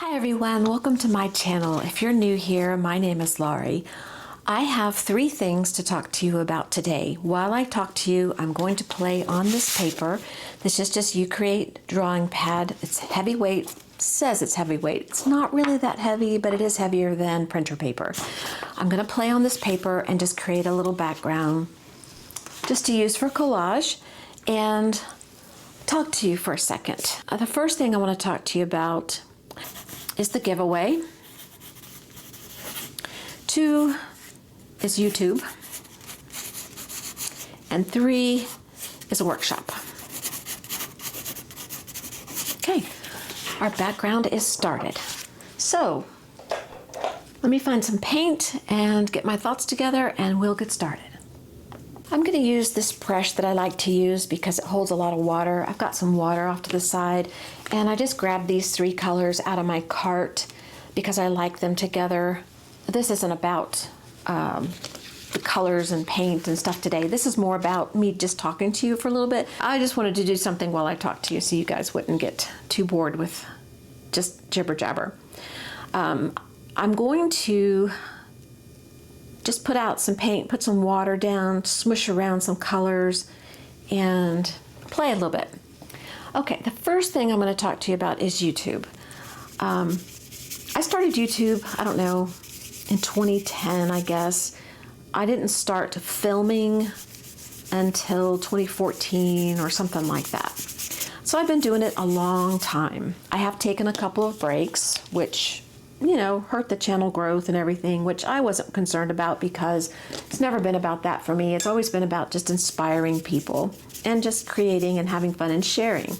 Hi everyone, welcome to my channel. If you're new here, my name is Laurie. I have 3 things to talk to you about today. While I talk to you, I'm going to play on this paper. This is just UCreate drawing pad. It's heavyweight, says it's heavyweight. It's not really that heavy, but it is heavier than printer paper. I'm going to play on this paper and just create a little background just to use for collage and talk to you for a second. The first thing I want to talk to you about is the giveaway. 2 is YouTube. And 3 is a workshop. Okay, our background is started. So, let me find some paint and get my thoughts together and we'll get started. I'm going to use this brush that I like to use because it holds a lot of water. I've got some water off to the side and I just grabbed these 3 colors out of my cart because I like them together. This isn't about the colors and paint and stuff today. This is more about me just talking to you for a little bit. I just wanted to do something while I talk to you so you guys wouldn't get too bored with just jibber jabber. I'm going to just put out some paint, put some water down, smush around some colors, and play a little bit. Okay, the first thing I'm going to talk to you about is YouTube. I started YouTube, I don't know, in 2010, I guess. I didn't start filming until 2014 or something like that. So I've been doing it a long time. I have taken a couple of breaks, which hurt the channel growth and everything, which I wasn't concerned about because it's never been about that for me. It's always been about just inspiring people and just creating and having fun and sharing.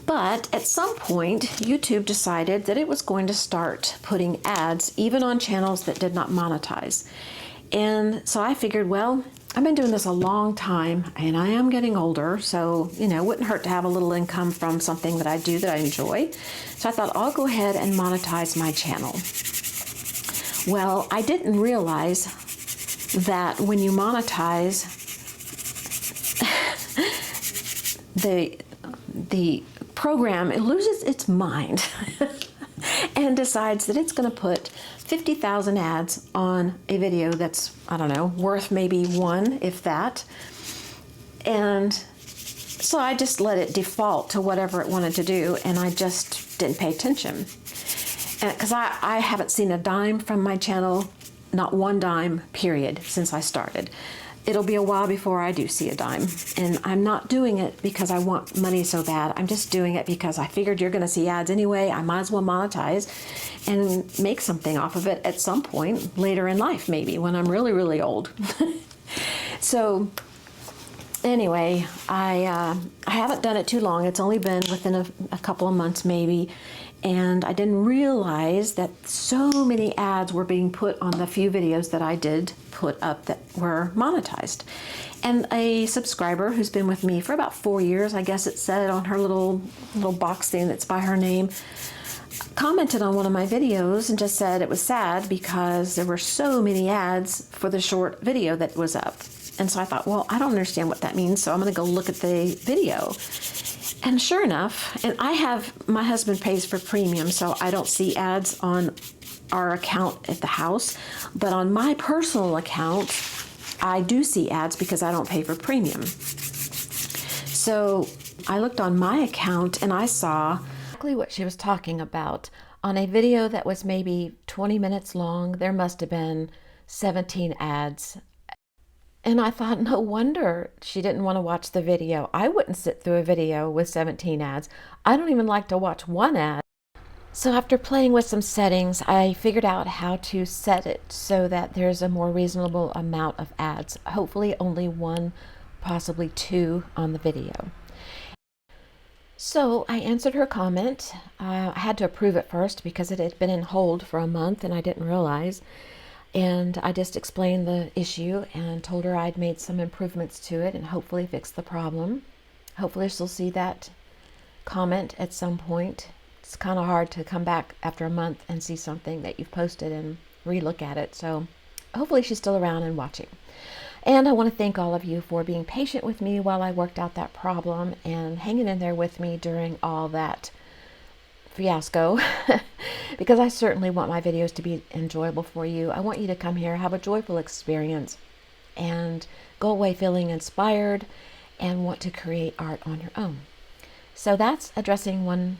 But at some point, YouTube decided that it was going to start putting ads even on channels that did not monetize. And so I figured, well, I've been doing this a long time and I am getting older, so it wouldn't hurt to have a little income from something that I do that I enjoy. So I thought I'll go ahead and monetize my channel. Well, I didn't realize that when you monetize, the program, it loses its mind and decides that it's going to put 50,000 ads on a video that's, I don't know, worth maybe 1, if that. And so I just let it default to whatever it wanted to do, and I just didn't pay attention. Because I haven't seen a dime from my channel, not 1 dime, period, since I started. It'll be a while before I do see a dime. And I'm not doing it because I want money so bad. I'm just doing it because I figured you're going to see ads anyway. I might as well monetize and make something off of it at some point later in life, maybe when I'm really, really old. So anyway, I haven't done it too long. It's only been within a couple of months maybe. And I didn't realize that so many ads were being put on the few videos that I did put up that were monetized. And a subscriber who's been with me for about 4 years, I guess it said on her little box thing that's by her name, commented on one of my videos and just said it was sad because there were so many ads for the short video that was up. And so I thought, well, I don't understand what that means, so I'm going to go look at the video. And sure enough, and my husband pays for premium, so I don't see ads on our account at the house, but on my personal account, I do see ads because I don't pay for premium. So I looked on my account and I saw exactly what she was talking about. On a video that was maybe 20 minutes long, there must have been 17 ads. And I thought, no wonder she didn't want to watch the video. I wouldn't sit through a video with 17 ads. I don't even like to watch 1 ad. So after playing with some settings, I figured out how to set it so that there's a more reasonable amount of ads. Hopefully only 1, possibly 2 on the video. So I answered her comment. I had to approve it first because it had been in hold for a month and I didn't realize. And I just explained the issue and told her I'd made some improvements to it and hopefully fixed the problem. Hopefully she'll see that comment at some point. It's kind of hard to come back after a month and see something that you've posted and relook at it. So hopefully she's still around and watching. And I want to thank all of you for being patient with me while I worked out that problem and hanging in there with me during all that fiasco because I certainly want my videos to be enjoyable for you. I want you to come here, have a joyful experience, and go away feeling inspired and want to create art on your own. So that's addressing one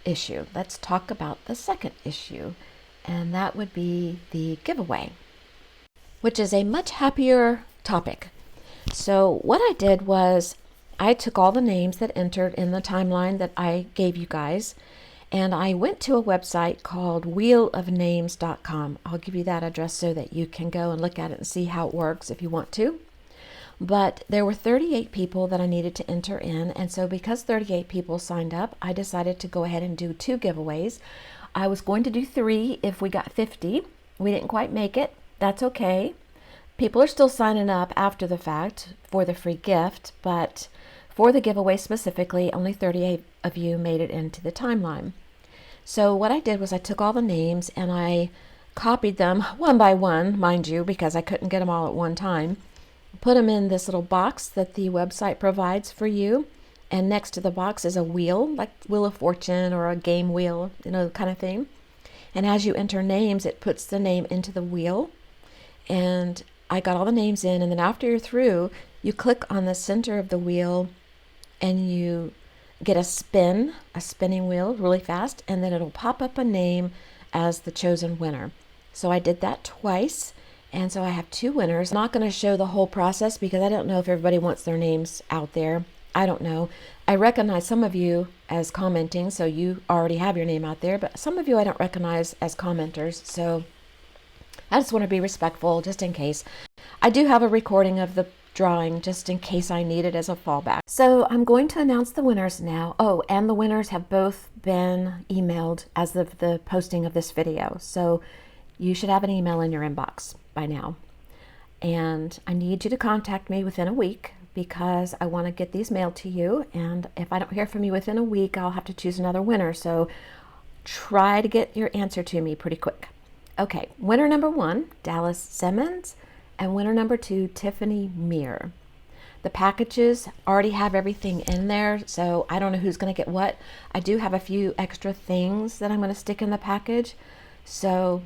issue. Let's talk about the second issue, and that would be the giveaway, which is a much happier topic. So what I did was I took all the names that entered in the timeline that I gave you guys, and I went to a website called wheelofnames.com. I'll give you that address so that you can go and look at it and see how it works if you want to. But there were 38 people that I needed to enter in, and so because 38 people signed up, I decided to go ahead and do 2 giveaways. I was going to do 3 if we got 50. We didn't quite make it. That's okay. People are still signing up after the fact for the free gift, but for the giveaway specifically, only 38 of you made it into the timeline. So what I did was I took all the names and I copied them one by one, mind you, because I couldn't get them all at one time. Put them in this little box that the website provides for you, and next to the box is a wheel, like Wheel of Fortune or a game wheel, kind of thing. And as you enter names, it puts the name into the wheel. And I got all the names in, and then after you're through, you click on the center of the wheel and you get a spinning wheel really fast, and then it'll pop up a name as the chosen winner. So I did that twice, and so I have 2 winners. I'm not going to show the whole process because I don't know if everybody wants their names out there. I don't know. I recognize some of you as commenting, so you already have your name out there, but some of you I don't recognize as commenters, so I just want to be respectful just in case. I do have a recording of the drawing just in case I need it as a fallback. So I'm going to announce the winners now. Oh, and the winners have both been emailed as of the posting of this video. So you should have an email in your inbox by now. And I need you to contact me within a week because I want to get these mailed to you. And if I don't hear from you within a week, I'll have to choose another winner. So try to get your answer to me pretty quick. Okay, winner number 1, Dallas Simmons, and winner number 2, Tiffany Meir. The packages already have everything in there, so I don't know who's going to get what. I do have a few extra things that I'm going to stick in the package. So,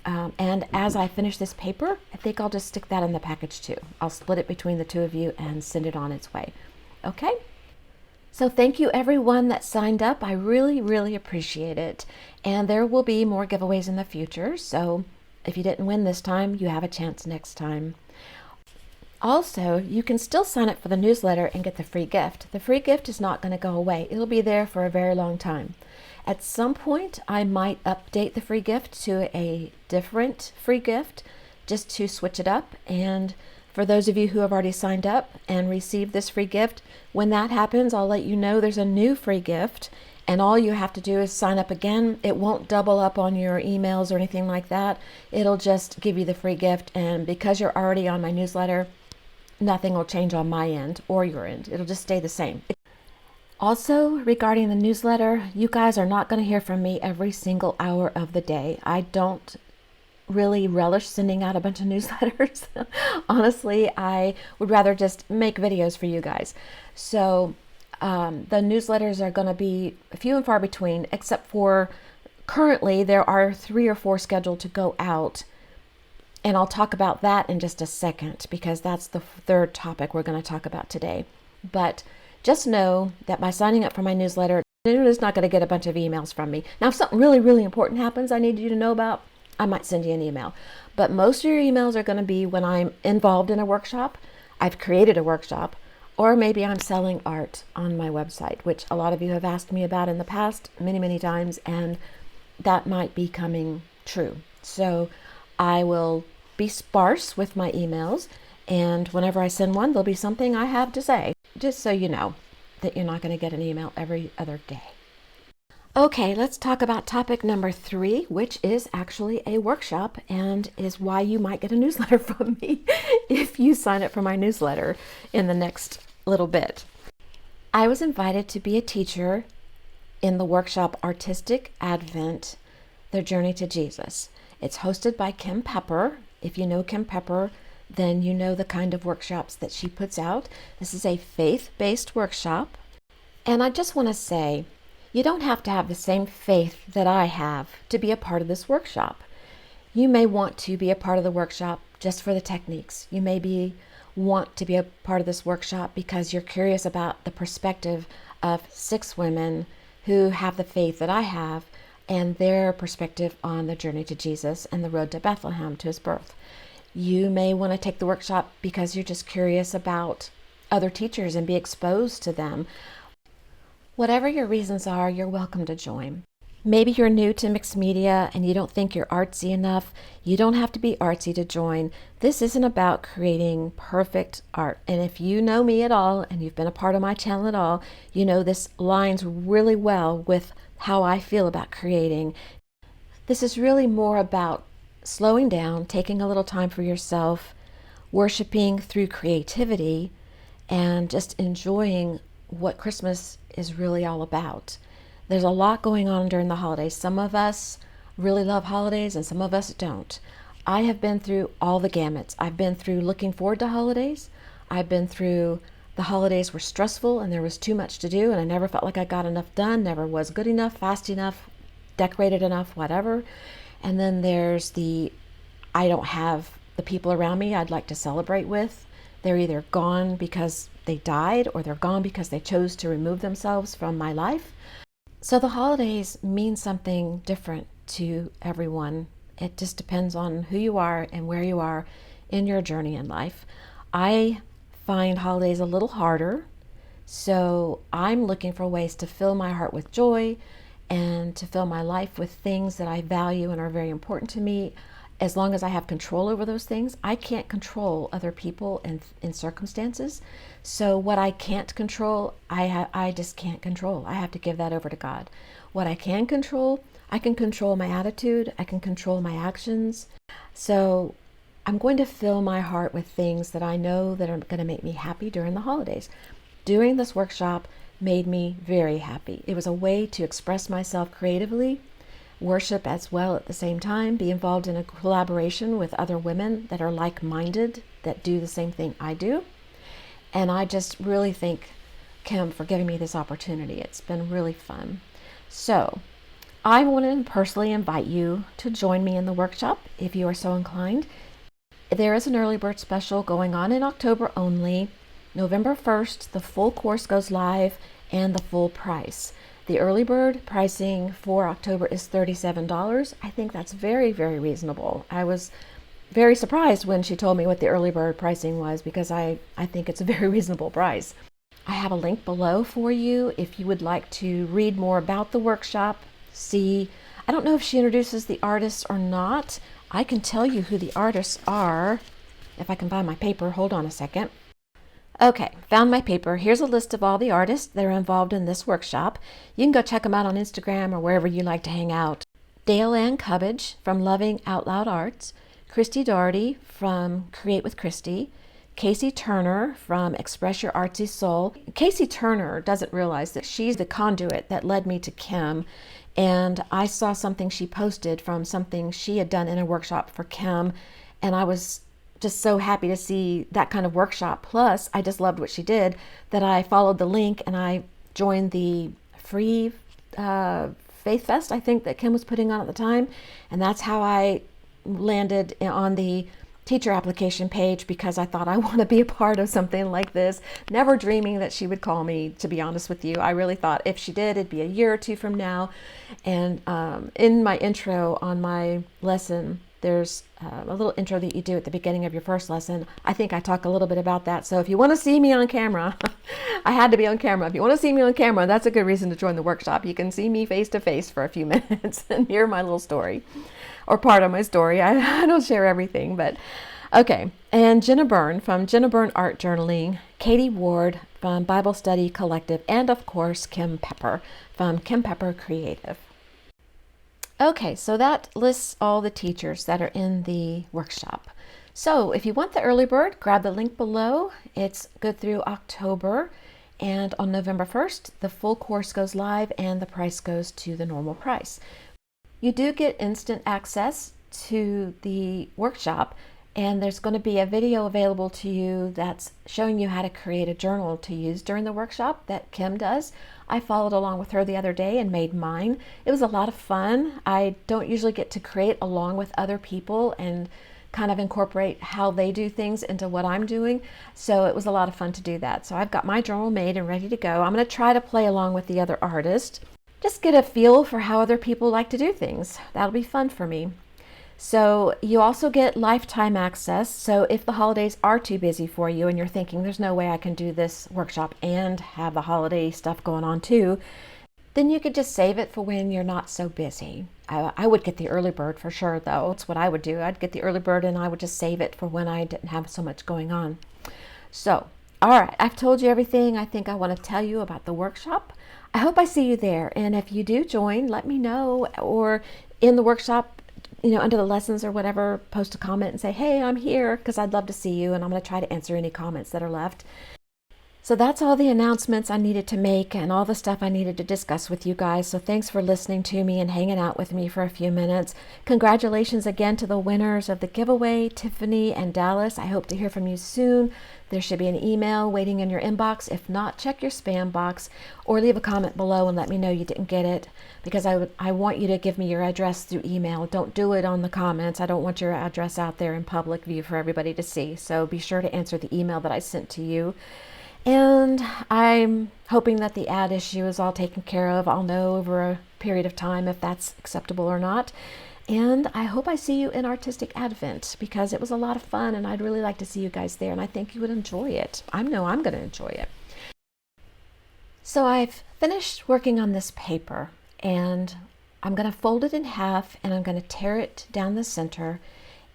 and as I finish this paper, I think I'll just stick that in the package too. I'll split it between the 2 of you and send it on its way. Okay? So thank you everyone that signed up. I really, really appreciate it. And there will be more giveaways in the future. So if you didn't win this time, you have a chance next time. Also, you can still sign up for the newsletter and get the free gift. The free gift is not going to go away. It'll be there for a very long time. At some point, I might update the free gift to a different free gift just to switch it up. And for those of you who have already signed up and received this free gift, when that happens, I'll let you know there's a new free gift, and all you have to do is sign up again. It won't double up on your emails or anything like that. It'll just give you the free gift, and because you're already on my newsletter, nothing will change on my end or your end. It'll just stay the same. Also, regarding the newsletter, you guys are not going to hear from me every single hour of the day. I don't really relish sending out a bunch of newsletters. Honestly, I would rather just make videos for you guys. So the newsletters are going to be few and far between, except for currently there are 3 or 4 scheduled to go out. And I'll talk about that in just a second because that's the 3rd topic we're going to talk about today. But just know that by signing up for my newsletter, you're just not going to get a bunch of emails from me. Now, if something really, really important happens I need you to know about, I might send you an email. But most of your emails are going to be when I'm involved in a workshop, I've created a workshop, or maybe I'm selling art on my website, which a lot of you have asked me about in the past many, many times, and that might be coming true. So I will be sparse with my emails, and whenever I send one, there'll be something I have to say, just so you know that you're not going to get an email every other day. Okay, let's talk about topic number 3, which is actually a workshop and is why you might get a newsletter from me if you sign up for my newsletter in the next little bit. I was invited to be a teacher in the workshop Artistic Advent, The Journey to Jesus. It's hosted by Kim Pepper. If you know Kim Pepper, then you know the kind of workshops that she puts out. This is a faith-based workshop. And I just want to say, You don't have to have the same faith that I have to be a part of this workshop. You may want to be a part of the workshop just for the techniques. You may want to be a part of this workshop because you're curious about the perspective of 6 women who have the faith that I have and their perspective on the journey to Jesus and the road to Bethlehem, to his birth. You may want to take the workshop because you're just curious about other teachers and be exposed to them. Whatever your reasons are, you're welcome to join. Maybe you're new to mixed media and you don't think you're artsy enough. You don't have to be artsy to join. This isn't about creating perfect art. And if you know me at all and you've been a part of my channel at all, you know this lines really well with how I feel about creating. This is really more about slowing down, taking a little time for yourself, worshiping through creativity, and just enjoying what Christmas is really all about. There's a lot going on during the holidays. Some of us really love holidays and some of us don't. I have been through all the gamuts. I've been through looking forward to holidays. I've been through the holidays were stressful and there was too much to do and I never felt like I got enough done, never was good enough, fast enough, decorated enough, whatever. And then there's I don't have the people around me I'd like to celebrate with. They're either gone because they died or they're gone because they chose to remove themselves from my life. So the holidays mean something different to everyone. It just depends on who you are and where you are in your journey in life. I find holidays a little harder, so I'm looking for ways to fill my heart with joy and to fill my life with things that I value and are very important to me. As long as I have control over those things, I can't control other people and in circumstances. So what I can't control, I just can't control. I have to give that over to God. What I can control, I can control my attitude. I can control my actions. So I'm going to fill my heart with things that I know that are going to make me happy during the holidays. Doing this workshop made me very happy. It was a way to express myself creatively, worship as well at the same time, be involved in a collaboration with other women that are like-minded, that do the same thing I do. And I just really thank Kim for giving me this opportunity. It's been really fun. So I want to personally invite you to join me in the workshop if you are so inclined. There is an early bird special going on in October only. November 1st, the full course goes live and the full price. The early bird pricing for October is $37. I think that's very, very reasonable. I was very surprised when she told me what the early bird pricing was because I think it's a very reasonable price. I have a link below for you if you would like to read more about the workshop. See, I don't know if she introduces the artists or not. I can tell you who the artists are if I can find my paper. Hold on a second. Okay, found my paper. Here's a list of all the artists that are involved in this workshop. You can go check them out on Instagram or wherever you like to hang out. Dale Ann Cubbage from Loving Out Loud Arts, Christy Doherty from Create with Christy, Casey Turner from Express Your Artsy Soul. Casey Turner doesn't realize that she's the conduit that led me to Kim, and I saw something she posted from something she had done in a workshop for Kim, and I was just so happy to see that kind of workshop. Plus, I just loved what she did that I followed the link and I joined the free Faith Fest, I think, that Kim was putting on at the time. And that's how I landed on the teacher application page because I thought I want to be a part of something like this. Never dreaming that she would call me, to be honest with you. I really thought if she did, it'd be a year or two from now. And in my intro on my lesson, there's a little intro that you do at the beginning of your first lesson. I think I talk a little bit about that. So if you want to see me on camera, I had to be on camera. If you want to see me on camera, that's a good reason to join the workshop. You can see me face to face for a few minutes and hear my little story or part of my story. I don't share everything, but okay. And Jenna Byrne from Jenna Byrne Art Journaling, Katie Ward from Bible Study Collective, and of course, Kim Pepper from Kim Pepper Creative. Okay, so that lists all the teachers that are in the workshop. So if you want the early bird, grab the link below. It's good through October, and on November 1st, the full course goes live and the price goes to the normal price. You do get instant access to the workshop And there's going to be a video available to you that's showing you how to create a journal to use during the workshop that Kim does. I followed along with her the other day and made mine. It was a lot of fun. I don't usually get to create along with other people and kind of incorporate how they do things into what I'm doing. So it was a lot of fun to do that. So I've got my journal made and ready to go. I'm going to try to play along with the other artists. Just get a feel for how other people like to do things. That'll be fun for me. So you also get lifetime access. So if the holidays are too busy for you and you're thinking there's no way I can do this workshop and have the holiday stuff going on too, then you could just save it for when you're not so busy. I would get the early bird for sure, though. It's what I would do. I'd get the early bird and I would just save it for when I didn't have so much going on. So, all right, I've told you everything I think I want to tell you about the workshop. I hope I see you there. And if you do join, let me know. Or in the workshop, under the lessons or whatever, post a comment and say, hey, I'm here, because I'd love to see you. And I'm going to try to answer any comments that are left. So that's all the announcements I needed to make and all the stuff I needed to discuss with you guys. So thanks for listening to me and hanging out with me for a few minutes. Congratulations again to the winners of the giveaway, Tiffany and Dallas. I hope to hear from you soon. There should be an email waiting in your inbox. If not, check your spam box or leave a comment below and let me know you didn't get it, because I want you to give me your address through email. Don't do it on the comments. I don't want your address out there in public view for everybody to see. So be sure to answer the email that I sent to you. And I'm hoping that the ad issue is all taken care of. I'll know over a period of time if that's acceptable or not. And I hope I see you in Artistic Advent, because it was a lot of fun and I'd really like to see you guys there, and I think you would enjoy it. I know I'm going to enjoy it. So I've finished working on this paper and I'm going to fold it in half and I'm going to tear it down the center,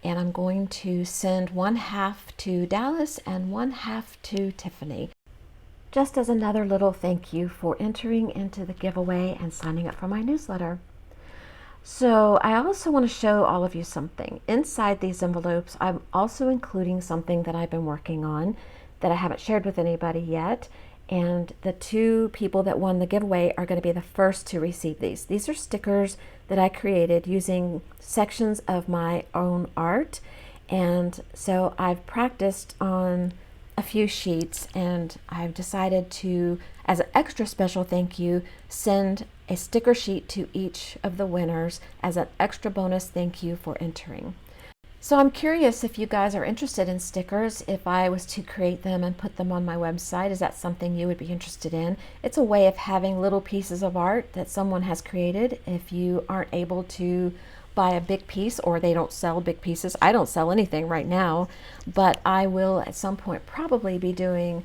and I'm going to send one half to Dallas and one half to Tiffany, just as another little thank you for entering into the giveaway and signing up for my newsletter. So I also want to show all of you something. Inside these envelopes, I'm also including something that I've been working on that I haven't shared with anybody yet. And the two people that won the giveaway are going to be the first to receive these. These are stickers that I created using sections of my own art. And so I've practiced on a few sheets, and I've decided to, as an extra special thank you, send a sticker sheet to each of the winners as an extra bonus thank you for entering. So I'm curious if you guys are interested in stickers. If I was to create them and put them on my website, is that something you would be interested in? It's a way of having little pieces of art that someone has created. If you aren't able to buy a big piece, or they don't sell big pieces. I don't sell anything right now, but I will at some point probably be doing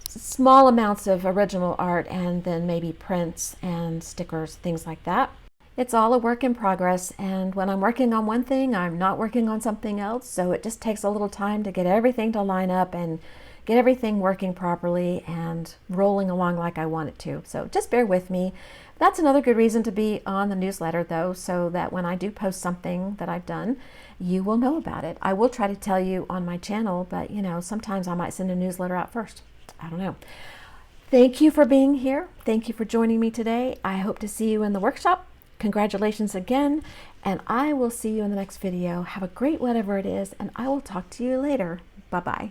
small amounts of original art and then maybe prints and stickers, things like that. It's all a work in progress, and when I'm working on one thing, I'm not working on something else, so it just takes a little time to get everything to line up and get everything working properly and rolling along like I want it to. So just bear with me. That's another good reason to be on the newsletter, though, so that when I do post something that I've done, you will know about it. I will try to tell you on my channel, but sometimes I might send a newsletter out first. I don't know. Thank you for being here. Thank you for joining me today. I hope to see you in the workshop. Congratulations again, and I will see you in the next video. Have a great whatever it is, and I will talk to you later. Bye-bye.